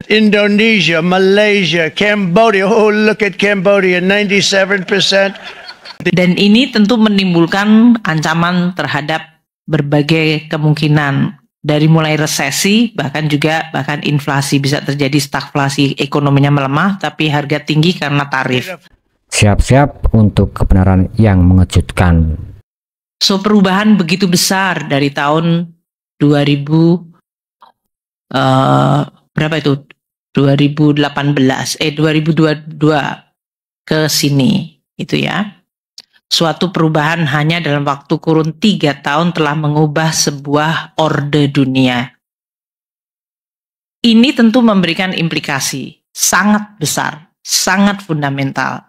Indonesia, Malaysia, Cambodia. Oh, look at Cambodia, 97%. Dan ini tentu menimbulkan ancaman terhadap berbagai kemungkinan, dari mulai resesi, bahkan inflasi, bisa terjadi stagflasi, ekonominya melemah, tapi harga tinggi karena tarif. Siap-siap untuk kebenaran yang mengejutkan. So, perubahan begitu besar dari tahun 2022 ke sini, itu ya. Suatu perubahan hanya dalam waktu kurun 3 tahun telah mengubah sebuah orde dunia. Ini tentu memberikan implikasi sangat besar, sangat fundamental.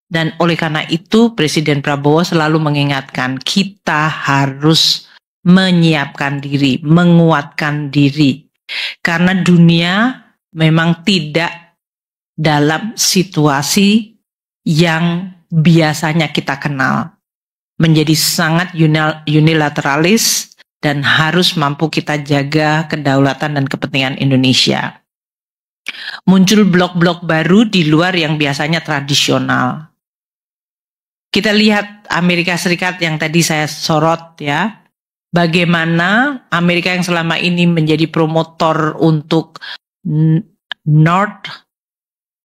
Dan oleh karena itu Presiden Prabowo selalu mengingatkan kita harus menyiapkan diri, menguatkan diri. Karena dunia memang tidak dalam situasi yang biasanya kita kenal, menjadi sangat unilateralis dan harus mampu kita jaga kedaulatan dan kepentingan Indonesia. Muncul blok-blok baru di luar yang biasanya tradisional. Kita lihat Amerika Serikat yang tadi saya sorot ya, bagaimana Amerika yang selama ini menjadi promotor untuk North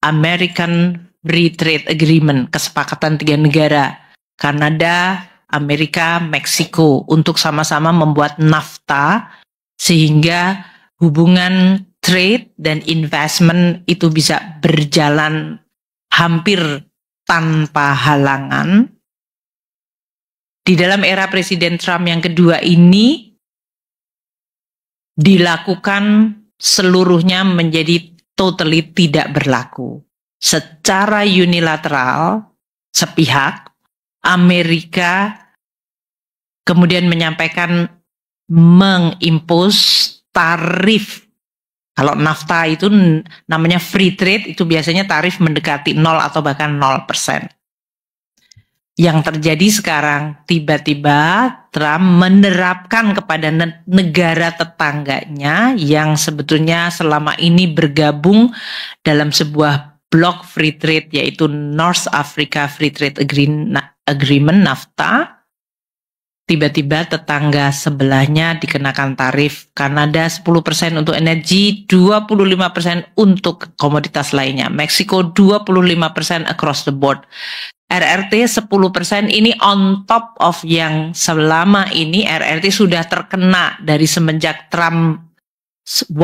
American Free Trade Agreement, kesepakatan 3 negara, Kanada, Amerika, Meksiko, untuk sama-sama membuat NAFTA, sehingga hubungan trade dan investment itu bisa berjalan hampir tanpa halangan. Di dalam era Presiden Trump yang kedua ini, dilakukan seluruhnya menjadi totally tidak berlaku. Secara unilateral, sepihak, Amerika kemudian menyampaikan mengimpos tarif. Kalau NAFTA itu namanya free trade, itu biasanya tarif mendekati 0 atau bahkan 0%. Yang terjadi sekarang, tiba-tiba Trump menerapkan kepada negara tetangganya yang sebetulnya selama ini bergabung dalam sebuah blok free trade, yaitu North Africa Free Trade Agreement, NAFTA. Tiba-tiba tetangga sebelahnya dikenakan tarif. Kanada 10% untuk energi, 25% untuk komoditas lainnya. Meksiko 25% across the board. RRT 10% ini on top of yang selama ini RRT sudah terkena dari semenjak Trump 1.0,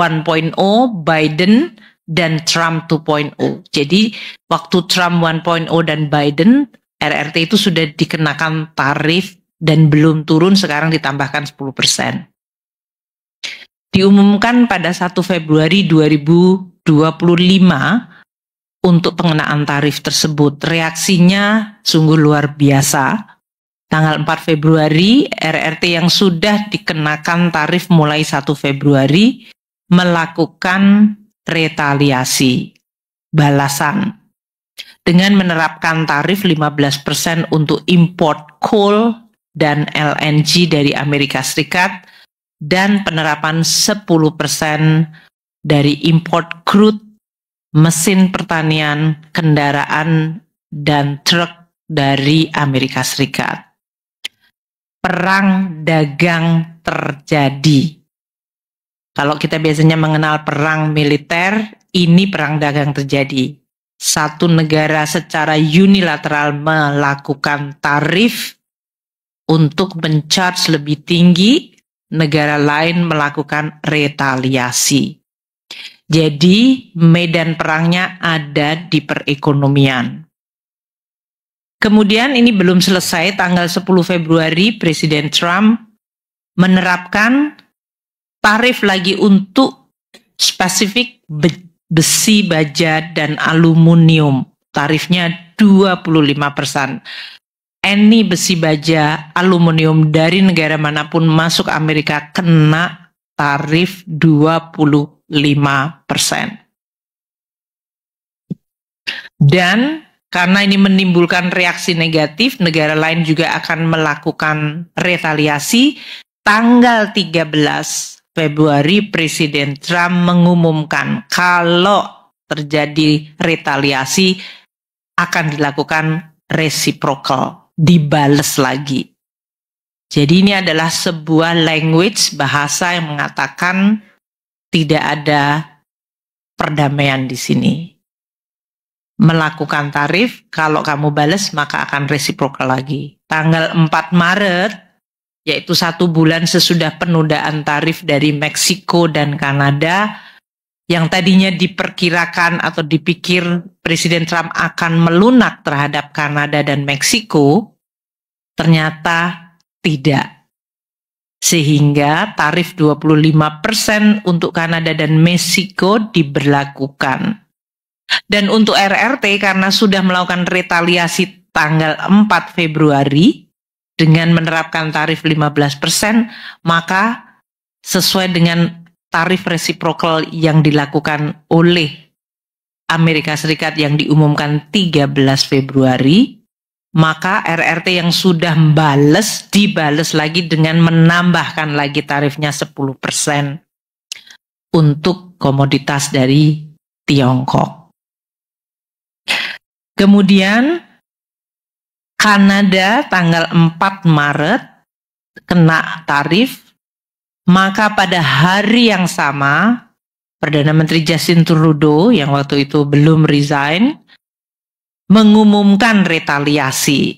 Biden, dan Trump 2.0. Jadi waktu Trump 1.0 dan Biden, RRT itu sudah dikenakan tarif dan belum turun, sekarang ditambahkan 10%. Diumumkan pada 1 Februari 2025 untuk pengenaan tarif tersebut. Reaksinya sungguh luar biasa. Tanggal 4 Februari, RRT yang sudah dikenakan tarif mulai 1 Februari melakukan retaliasi, balasan, dengan menerapkan tarif 15% untuk import coal dan LNG dari Amerika Serikat dan penerapan 10% dari import crude, mesin pertanian, kendaraan, dan truk dari Amerika Serikat. Perang dagang terjadi. Kalau kita biasanya mengenal perang militer, ini perang dagang terjadi. Satu negara secara unilateral melakukan tarif untuk men-charge lebih tinggi, negara lain melakukan retaliasi. Jadi medan perangnya ada di perekonomian. Kemudian ini belum selesai, tanggal 10 Februari Presiden Trump menerapkan tarif lagi untuk spesifik besi, baja, dan aluminium. Tarifnya 25%. Any besi, baja, aluminium dari negara manapun masuk Amerika kena tarif 25%. Dan karena ini menimbulkan reaksi negatif, negara lain juga akan melakukan retaliasi. Tanggal 13 Februari Presiden Trump mengumumkan kalau terjadi retaliasi akan dilakukan reciprocal, dibales lagi. Jadi ini adalah sebuah language, bahasa yang mengatakan tidak ada perdamaian di sini. Melakukan tarif, kalau kamu bales maka akan reciprocal lagi. Tanggal 4 Maret, yaitu 1 bulan sesudah penundaan tarif dari Meksiko dan Kanada, yang tadinya diperkirakan atau dipikir Presiden Trump akan melunak terhadap Kanada dan Meksiko, ternyata tidak. Sehingga tarif 25% untuk Kanada dan Meksiko diberlakukan. Dan untuk RRT karena sudah melakukan retaliasi tanggal 4 Februari dengan menerapkan tarif 15%, maka sesuai dengan tarif reciprocal yang dilakukan oleh Amerika Serikat yang diumumkan 13 Februari, maka RRT yang sudah dibales lagi dengan menambahkan lagi tarifnya 10% untuk komoditas dari Tiongkok. Kemudian Kanada tanggal 4 Maret kena tarif, maka pada hari yang sama Perdana Menteri Justin Trudeau yang waktu itu belum resign mengumumkan retaliasi,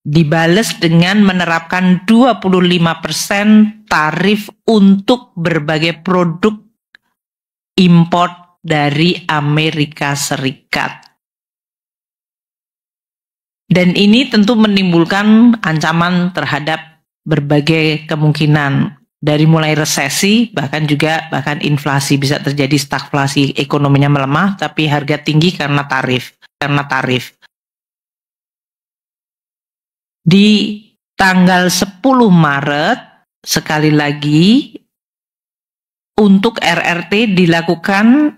dibales dengan menerapkan 25% tarif untuk berbagai produk import dari Amerika Serikat. Dan ini tentu menimbulkan ancaman terhadap berbagai kemungkinan, dari mulai resesi, bahkan inflasi, bisa terjadi stagflasi, ekonominya melemah, tapi harga tinggi karena tarif. Di tanggal 10 Maret, sekali lagi, untuk RRT dilakukan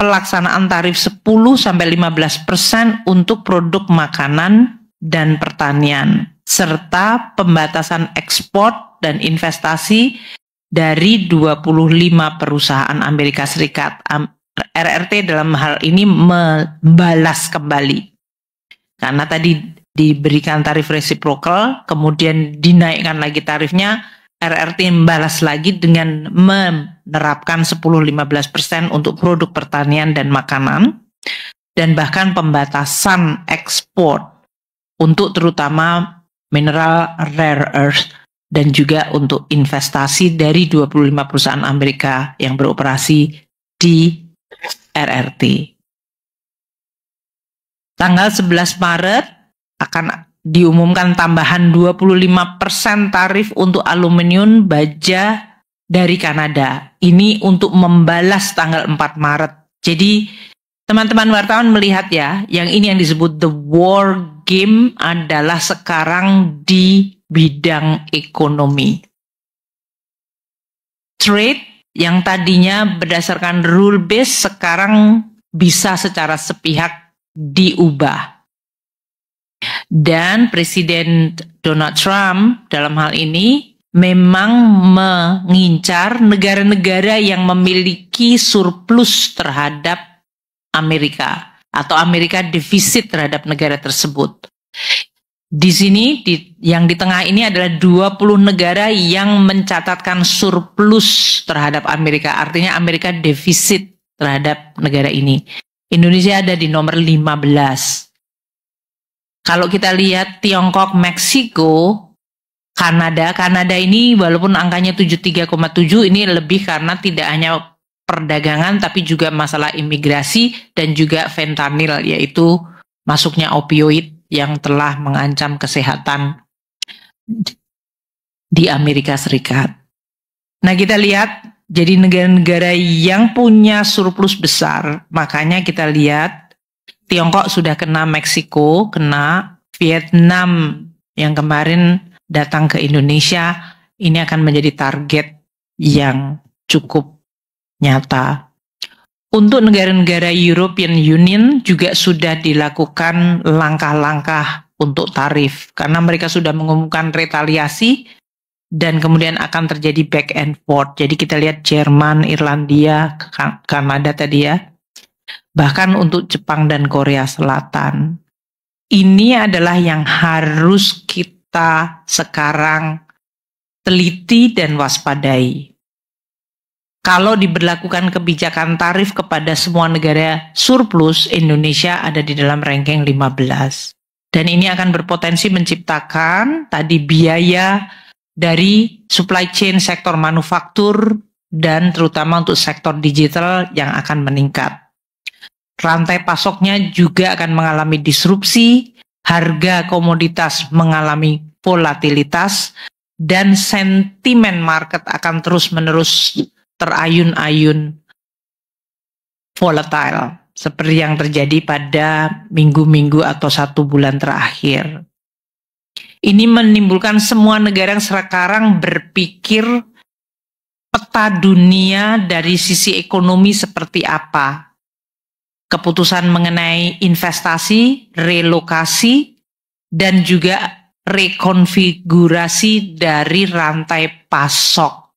pelaksanaan tarif 10-15% untuk produk makanan dan pertanian, serta pembatasan ekspor dan investasi dari 25 perusahaan Amerika Serikat. RRT dalam hal ini membalas kembali. Karena tadi diberikan tarif reciprocal, kemudian dinaikkan lagi tarifnya, RRT membalas lagi dengan menerapkan 10-15% untuk produk pertanian dan makanan, dan bahkan pembatasan ekspor untuk terutama mineral rare earth, dan juga untuk investasi dari 25 perusahaan Amerika yang beroperasi di RRT. Tanggal 11 Maret akan diumumkan tambahan 25% tarif untuk aluminium baja dari Kanada. Ini untuk membalas tanggal 4 Maret. Jadi teman-teman wartawan melihat ya, yang ini yang disebut the war game adalah sekarang di bidang ekonomi. Trade yang tadinya berdasarkan rule base sekarang bisa secara sepihak diubah. Dan Presiden Donald Trump dalam hal ini memang mengincar negara-negara yang memiliki surplus terhadap Amerika atau Amerika defisit terhadap negara tersebut. Di sini yang di tengah ini adalah 20 negara yang mencatatkan surplus terhadap Amerika, artinya Amerika defisit terhadap negara ini. Indonesia ada di nomor 15. Kalau kita lihat Tiongkok, Meksiko, Kanada ini walaupun angkanya 73,7, ini lebih karena tidak hanya perdagangan tapi juga masalah imigrasi dan juga fentanyl, yaitu masuknya opioid yang telah mengancam kesehatan di Amerika Serikat. Nah, kita lihat jadi negara-negara yang punya surplus besar, makanya kita lihat Tiongkok sudah kena, Meksiko kena, Vietnam yang kemarin datang ke Indonesia, ini akan menjadi target yang cukup nyata. Untuk negara-negara European Union juga sudah dilakukan langkah-langkah untuk tarif, karena mereka sudah mengumumkan retaliasi dan kemudian akan terjadi back and forth. Jadi kita lihat Jerman, Irlandia, Kanada tadi ya. Bahkan untuk Jepang dan Korea Selatan. Ini adalah yang harus kita sekarang teliti dan waspadai. Kalau diberlakukan kebijakan tarif kepada semua negara surplus, Indonesia ada di dalam ranking 15. Dan ini akan berpotensi menciptakan tadi biaya dari supply chain sektor manufaktur dan terutama untuk sektor digital yang akan meningkat. Rantai pasoknya juga akan mengalami disrupsi, harga komoditas mengalami volatilitas, dan sentimen market akan terus-menerus terayun-ayun volatile. Seperti yang terjadi pada minggu-minggu atau 1 bulan terakhir. Ini menimbulkan semua negara yang sekarang berpikir peta dunia dari sisi ekonomi seperti apa. Keputusan mengenai investasi, relokasi, dan juga rekonfigurasi dari rantai pasok.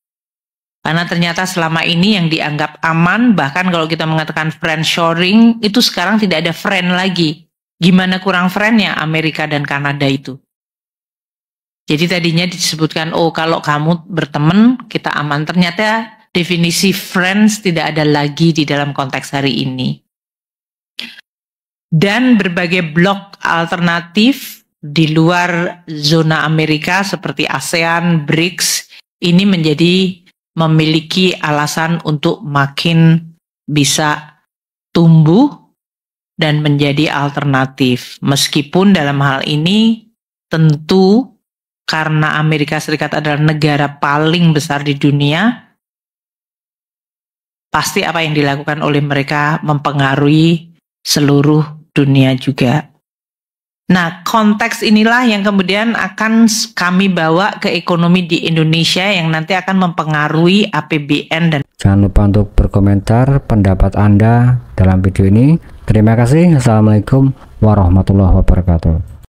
Karena ternyata selama ini yang dianggap aman, bahkan kalau kita mengatakan friendshoring, itu sekarang tidak ada friend lagi. Gimana kurang friendnya Amerika dan Kanada itu? Jadi tadinya disebutkan, oh kalau kamu berteman, kita aman. Ternyata definisi friends tidak ada lagi di dalam konteks hari ini. Dan berbagai blok alternatif di luar zona Amerika seperti ASEAN, BRICS, ini memiliki alasan untuk makin bisa tumbuh dan menjadi alternatif. Meskipun dalam hal ini tentu karena Amerika Serikat adalah negara paling besar di dunia, pasti apa yang dilakukan oleh mereka mempengaruhi seluruh dunia juga. Nah, konteks inilah yang kemudian akan kami bawa ke ekonomi di Indonesia yang nanti akan mempengaruhi APBN dan jangan lupa untuk berkomentar pendapat Anda dalam video ini. Terima kasih. Assalamualaikum warahmatullahi wabarakatuh.